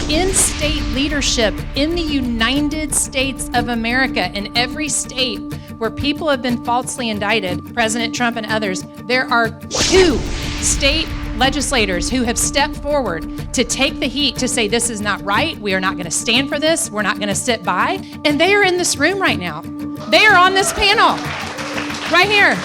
in state leadership in the United States of America, in every state where people have been falsely indicted, President Trump and others, there are 2 state legislators who have stepped forward to take the heat to say this is not right, we are not going to stand for this, we're not going to sit by, and they are in this room right now. They are on this panel, right here.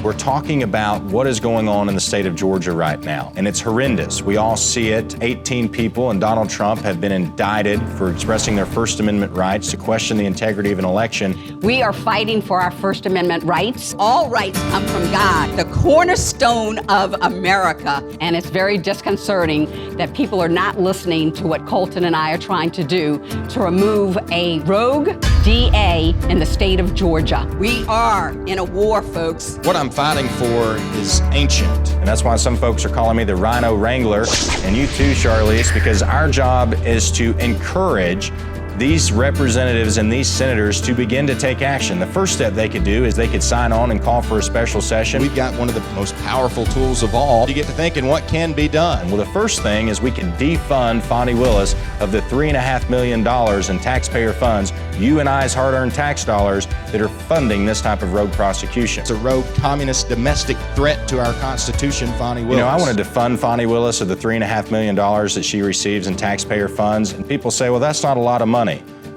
We're talking about what is going on in the state of Georgia right now, and it's horrendous. We all see it. 18 people and Donald Trump have been indicted for expressing their First Amendment rights to question the integrity of an election. We are fighting for our First Amendment rights. All rights come from God, the cornerstone of America. And it's very disconcerting that people are not listening to what Colton and I are trying to do to remove a rogue DA in the state of Georgia. We are in a war, folks. What I'm fighting for is ancient, and that's why some folks are calling me the Rhino Wrangler, and you too, Charlice, because our job is to encourage these representatives and these senators to begin to take action. The first step they could do is they could sign on and call for a special session. We've got one of the most powerful tools of all. You get to thinking what can be done. Well, the first thing is we can defund Fani Willis of the $3.5 million in taxpayer funds, you and I's hard-earned tax dollars, that are funding this type of rogue prosecution. It's a rogue communist domestic threat to our Constitution, Fani Willis. You know, I want to defund Fani Willis of the $3.5 million that she receives in taxpayer funds, and people say, well, that's not a lot of money.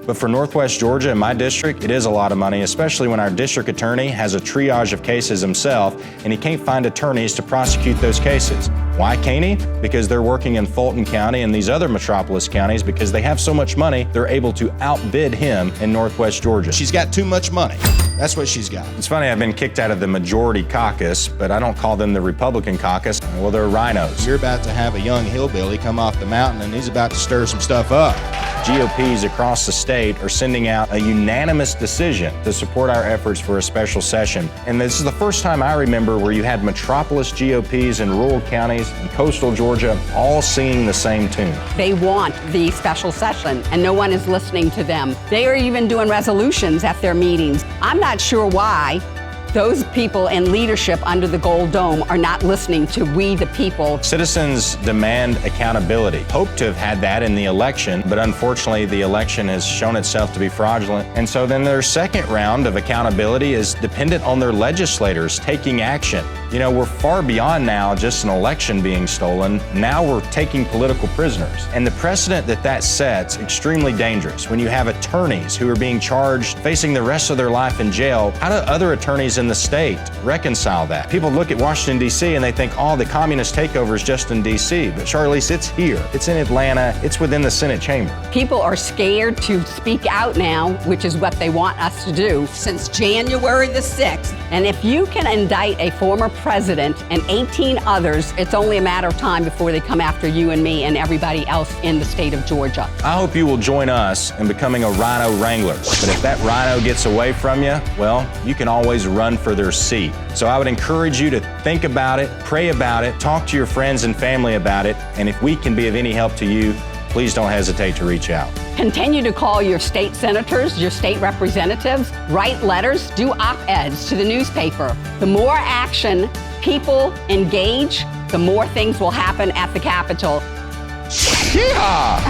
But for Northwest Georgia, in my district, it is a lot of money, especially when our district attorney has a triage of cases himself, and he can't find attorneys to prosecute those cases. Why can't he? Because they're working in Fulton County and these other metropolis counties because they have so much money, they're able to outbid him in Northwest Georgia. She's got too much money. That's what she's got. It's funny, I've been kicked out of the majority caucus, but I don't call them the Republican caucus. Well, they're rhinos. You're about to have a young hillbilly come off the mountain, and he's about to stir some stuff up. GOPs across the state are sending out a unanimous decision to support our efforts for a special session. And this is the first time I remember where you had metropolis GOPs in rural counties and coastal Georgia all singing the same tune. They want the special session, and no one is listening to them. They are even doing resolutions at their meetings. I'm not sure why those people in leadership under the Gold Dome are not listening to we the people. Citizens demand accountability. Hope to have had that in the election, but unfortunately the election has shown itself to be fraudulent. And so then their second round of accountability is dependent on their legislators taking action. You know, we're far beyond now just an election being stolen. Now we're taking political prisoners. And the precedent that sets extremely dangerous. When you have attorneys who are being charged, facing the rest of their life in jail, how do other attorneys in the state reconcile that? People look at Washington, D.C. and they think, oh, the communist takeover is just in D.C. But Charlice, it's here. It's in Atlanta. It's within the Senate chamber. People are scared to speak out now, which is what they want us to do since January the 6th. And if you can indict a former president and 18 others, it's only a matter of time before they come after you and me and everybody else in the state of Georgia. I hope you will join us in becoming a Rhino Wrangler. But if that rhino gets away from you, well, you can always run for their seat. So I would encourage you to think about it, pray about it, talk to your friends and family about it, and if we can be of any help to you, please don't hesitate to reach out. Continue to call your state senators, your state representatives, write letters, do op-eds to the newspaper. The more action people engage, the more things will happen at the Capitol. Yeehaw!